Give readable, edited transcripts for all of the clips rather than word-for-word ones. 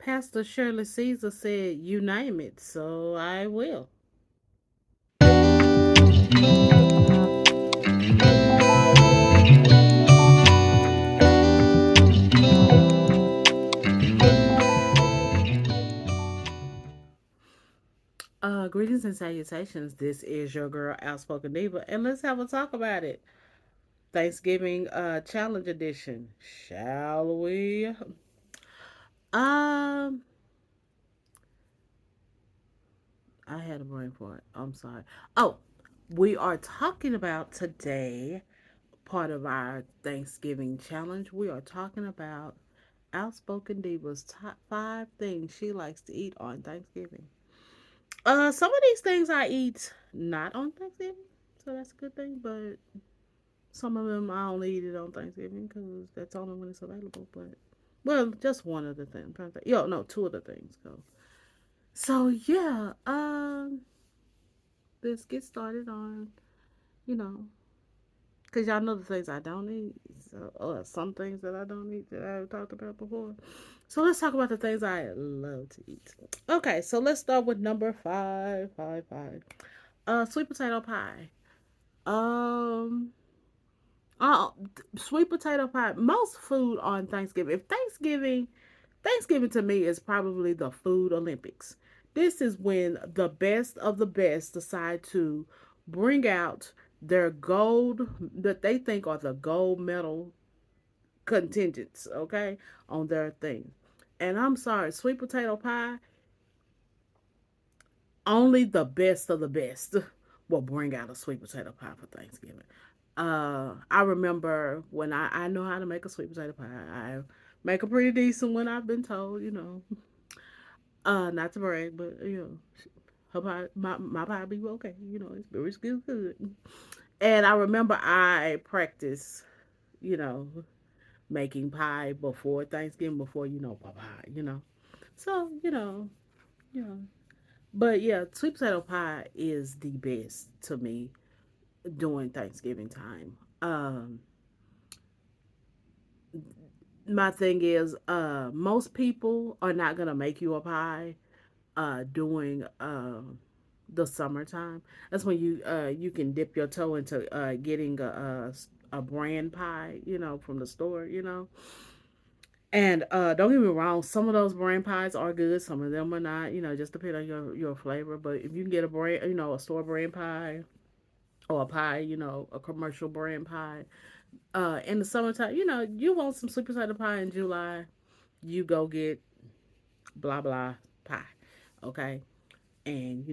Pastor Shirley Caesar said, "You name it, so I will." Greetings and salutations. This is your girl, Outspoken Diva, and let's have a talk about it. Thanksgiving Challenge Edition, shall we? Um, I had a brain for it. I'm sorry. Oh, we are talking about today part of our Thanksgiving challenge. We are talking about Outspoken Diva's top 5 things she likes to eat on Thanksgiving. Some of these things I eat not on Thanksgiving, so that's a good thing. But some of them I only eat it on Thanksgiving because that's only when it's available. But well, just one of the things. Yo, no, two of the things go. So yeah, let's get started on you know, cause y'all know the things I don't eat. So, some things that I don't eat that I've talked about before. So let's talk about the things I love to eat. Okay, so let's start with number five, five, five. Sweet potato pie. Um, uh, Sweet potato pie. Most food on Thanksgiving. If Thanksgiving to me is probably the food Olympics. This is when the best of the best decide to bring out their gold that they think are the gold medal contingents, okay, on their thing. And I'm sorry, sweet potato pie, only the best of the best will bring out a sweet potato pie for Thanksgiving. I remember when I know how to make a sweet potato pie. I make a pretty decent one, I've been told, not to brag, but her pie, my pie be okay. It's still good. And I remember I practiced, you know, making pie before Thanksgiving, before pie. So you know. But yeah, sweet potato pie is the best to me during Thanksgiving time. My thing is, most people are not gonna make you a pie during the summertime. That's when you can dip your toe into getting a brand pie, from the store, And don't get me wrong, some of those brand pies are good, some of them are not. Just depend on your flavor. But if you can get a brand, a store brand pie or a pie, a commercial brand pie, in the summertime, you want some sweet potato pie in July, you go get blah blah pie, okay, and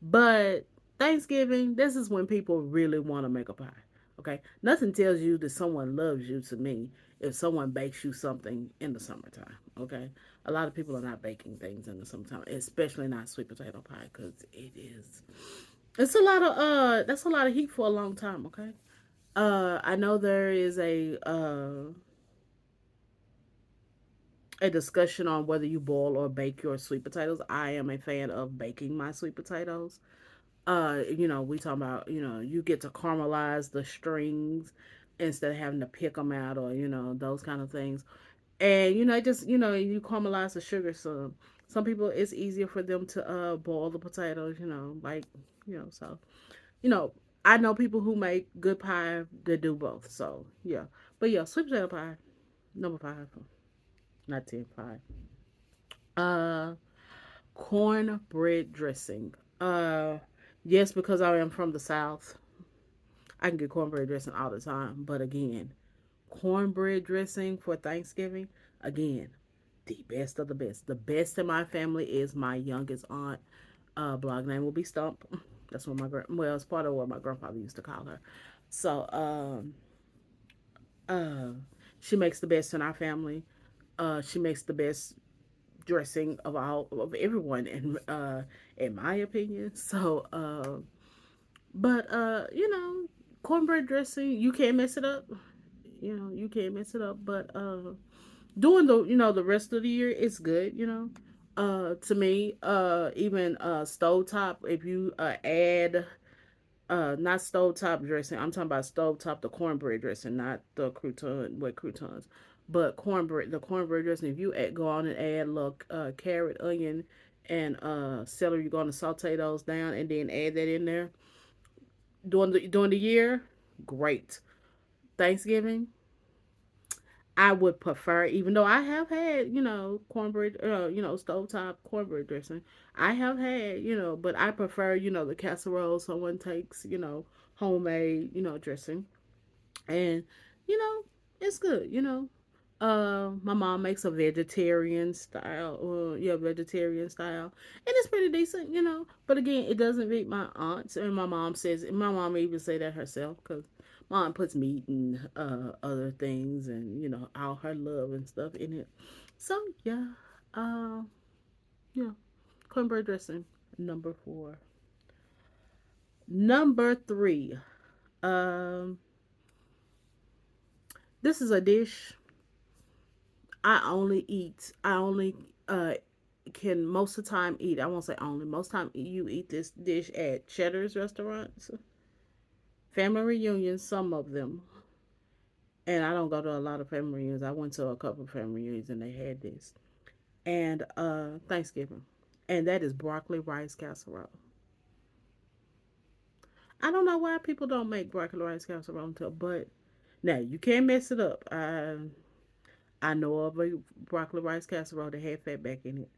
but Thanksgiving, this is when people really want to make a pie. Okay, nothing tells you that someone loves you to me if someone bakes you something in the summertime. Okay, a lot of people are not baking things in the summertime, especially not sweet potato pie, because it's a lot of that's a lot of heat for a long time. Okay, I know there is a discussion on whether you boil or bake your sweet potatoes. I am a fan of baking my sweet potatoes. We talking about, you get to caramelize the strings instead of having to pick them out, or, those kind of things. And, just, you caramelize the sugar. So some people, it's easier for them to boil the potatoes, so, you know, I know people who make good pie that do both. So, yeah. But yeah, sweet potato pie, number five, not 10, five. Uh, Cornbread dressing. Yes, because I am from the South, I can get cornbread dressing all the time. But again, cornbread dressing for Thanksgiving, again, the best of the best. The best in my family is my youngest aunt. Blog name will be Stump. That's what it's part of what my grandfather used to call her. So, uh, she makes the best in our family. She makes the best dressing of everyone in my opinion. So, but cornbread dressing, you can't mess it up. You can't mess it up. But doing the rest of the year, it's good. To me, even stovetop, if you add not stovetop dressing, I'm talking about stovetop the cornbread dressing, not the crouton with croutons. But the cornbread dressing, if you go on and add a little carrot, onion, and celery, you're going to saute those down and then add that in there during the year. Great. Thanksgiving, I would prefer, even though I have had, cornbread, stovetop cornbread dressing. I have had, but I prefer, the casserole someone takes, homemade, dressing. And, you know, it's good. My mom makes a vegetarian style, vegetarian style, and it's pretty decent. But again, it doesn't beat my aunt's, and my mom even say that herself because mom puts meat and other things, and all her love and stuff in it. So uh, yeah, cornbread dressing number 4. Number 3, um, this is a dish I only can most of the time eat. I won't say only. Most time you eat this dish at Cheddar's restaurants, family reunions, some of them. And I don't go to a lot of family reunions. I went to a couple of family reunions and they had this. And Thanksgiving. And that is broccoli rice casserole. I don't know why people don't make broccoli rice casserole until, but now you can't mess it up. I know of a broccoli rice casserole that had fat back in it.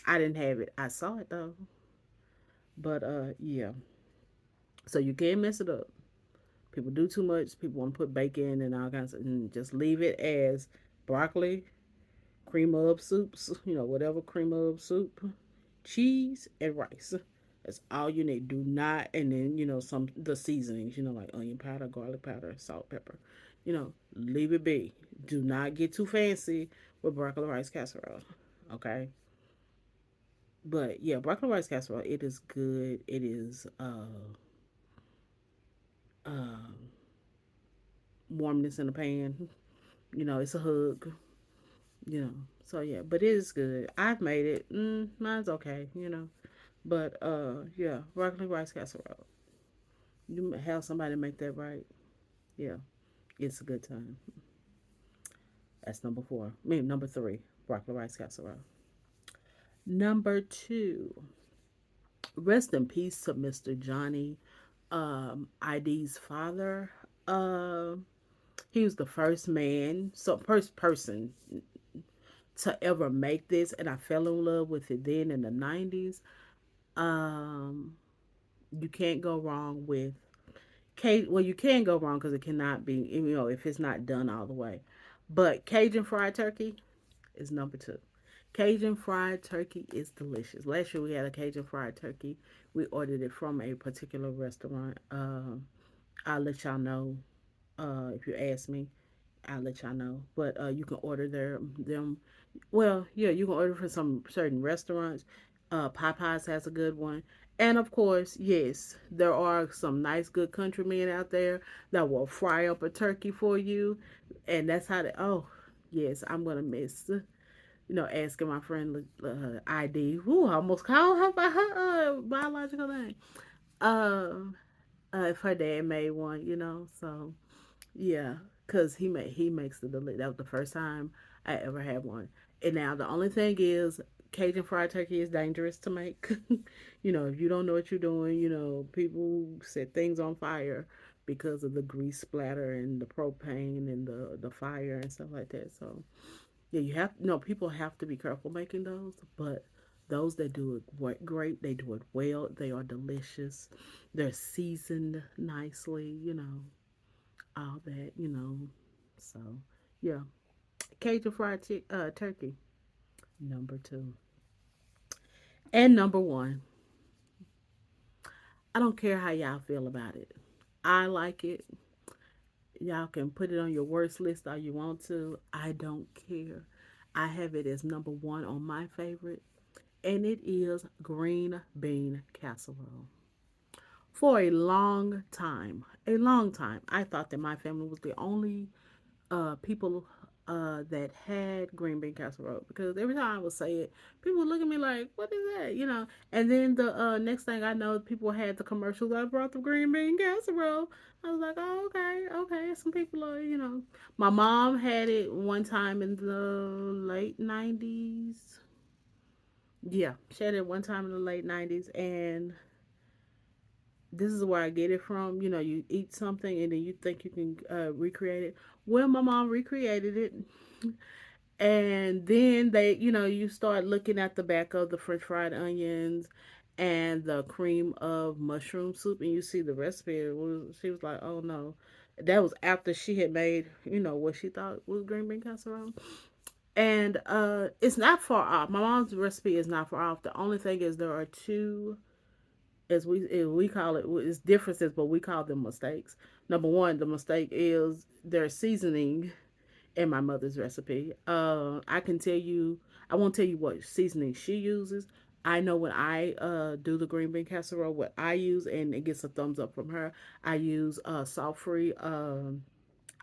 I didn't have it. I saw it though. But yeah. So you can't mess it up. People do too much. People want to put bacon and all kinds of, and just leave it as broccoli, cream of soups, whatever cream of soup, cheese, and rice. That's all you need. Do not, and then some the seasonings, like onion powder, garlic powder, salt, pepper. Leave it be. Do not get too fancy with broccoli rice casserole. Okay, but yeah, broccoli rice casserole. It is good. It is uh warmness in the pan. It's a hug. You know, so yeah, but it is good. I've made it. Mine's okay. But yeah, broccoli rice casserole. You have somebody make that right. Yeah, it's a good time. That's number 4. I mean, number 3, broccoli rice casserole. Number 2, rest in peace to Mr. Johnny, ID's father. He was the first man, so first person to ever make this, and I fell in love with it then in the 90s. Um, you can't go wrong with well, you can go wrong because it cannot be, if it's not done all the way. But Cajun fried turkey is number 2. Cajun fried turkey is delicious. Last year we had a Cajun fried turkey. We ordered it from a particular restaurant. I'll let y'all know if you ask me. I'll let y'all know. But you can order them. Well, yeah, you can order from some certain restaurants. Popeyes has a good one. And of course, yes, there are some nice, good countrymen out there that will fry up a turkey for you. And that's how they, oh, yes, I'm going to miss, asking my friend ID. Who almost called her by her biological name. Uh, if her dad made one. So yeah, cause he makes the delicious. That was the first time I ever had one. And now the only thing is Cajun fried turkey is dangerous to make. If you don't know what you're doing, people set things on fire because of the grease splatter and the propane and the fire and stuff like that. So yeah, you have no people have to be careful making those, but those that do it great, they do it well. They are delicious. They're seasoned nicely. All that. So, yeah, Cajun fried turkey, number 2. And number 1, I don't care how y'all feel about it. I like it. Y'all can put it on your worst list all you want to. I don't care. I have it as number 1 on my favorite, and it is green bean casserole. For a long time, I thought that my family was the only people that had green bean casserole, because every time I would say it, people would look at me like, "What is that?" You know. And then the next thing I know, people had the commercials. I brought the green bean casserole. I was like, "Oh, okay, okay." Some people are, you know. My mom had it one time in the late 90s. Yeah, she had it one time in the late 90s, and this is where I get it from. You know, you eat something and then you think you can recreate it. Well, my mom recreated it, and then you start looking at the back of the French fried onions and the cream of mushroom soup, and you see the recipe. She was like, "Oh no." That was after she had made, what she thought was green bean casserole. And it's not far off. My mom's recipe is not far off. The only thing is there are two, as we call it, it's differences, but we call them mistakes. Number one, the mistake is their seasoning in my mother's recipe. I won't tell you what seasoning she uses. I know when I do the green bean casserole, what I use, and it gets a thumbs up from her. I use salt free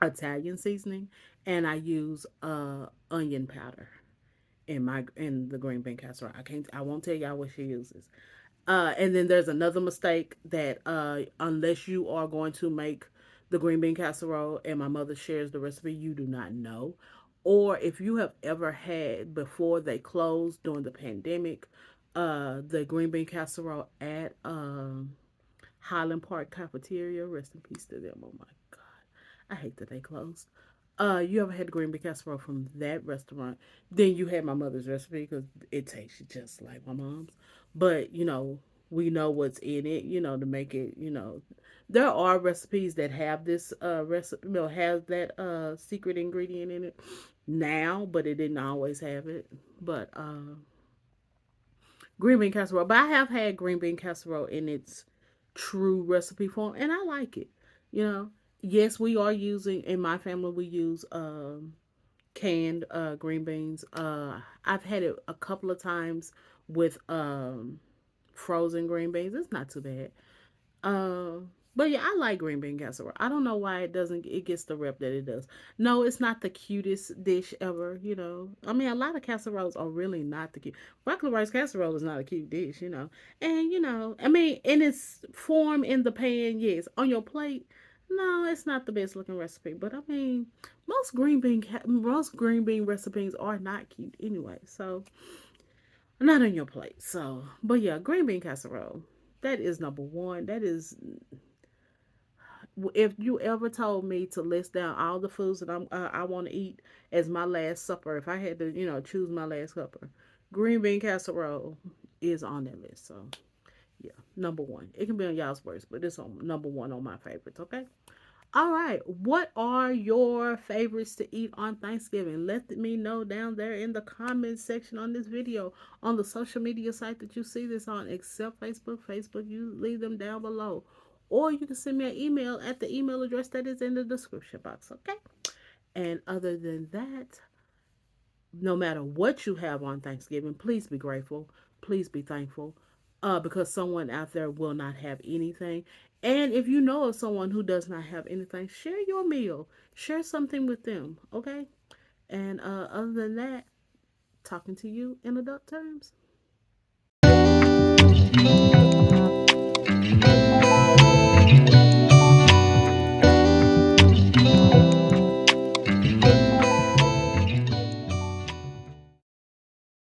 Italian seasoning, and I use onion powder in the green bean casserole. I won't tell y'all what she uses. And then there's another mistake that unless you are going to make the green bean casserole and my mother shares the recipe, you do not know. Or if you have ever had, before they closed during the pandemic, the green bean casserole at Highland Park Cafeteria, rest in peace to them. Oh my God. I hate that they closed. You ever had green bean casserole from that restaurant? Then you had my mother's recipe, because it tastes just like my mom's. But we know what's in it. To make it. There are recipes that have this recipe, has that secret ingredient in it now, but it didn't always have it. But green bean casserole. But I have had green bean casserole in its true recipe form, and I like it. You know, yes, we are using, in my family we use canned green beans. I've had it a couple of times with frozen green beans. It's not too bad. But yeah, I like green bean casserole. I don't know why it gets the rep that it does. No, it's not the cutest dish ever. I mean, a lot of casseroles are really not the cute. Broccoli rice casserole is not a cute dish. And I mean, in its form in the pan, yes. On your plate, no, it's not the best looking recipe. But I mean, most green bean recipes are not cute anyway. So not on your plate. So, but yeah, green bean casserole. That is number one. That is, if you ever told me to list down all the foods that I want to eat as my last supper, if I had to, choose my last supper, green bean casserole is on that list. So yeah, number one. It can be on y'all's worst, but it's on number one on my favorites. Okay. All right. What are your favorites to eat on Thanksgiving? Let me know down there in the comments section on this video, on the social media site that you see this on, except Facebook. Facebook, you leave them down below. Or you can send me an email at the email address that is in the description box. Okay. And other than that, no matter what you have on Thanksgiving, please be grateful. Please be thankful. Because someone out there will not have anything. And if you know of someone who does not have anything, share your meal. Share something with them. Okay? And other than that, talking to you in adult terms.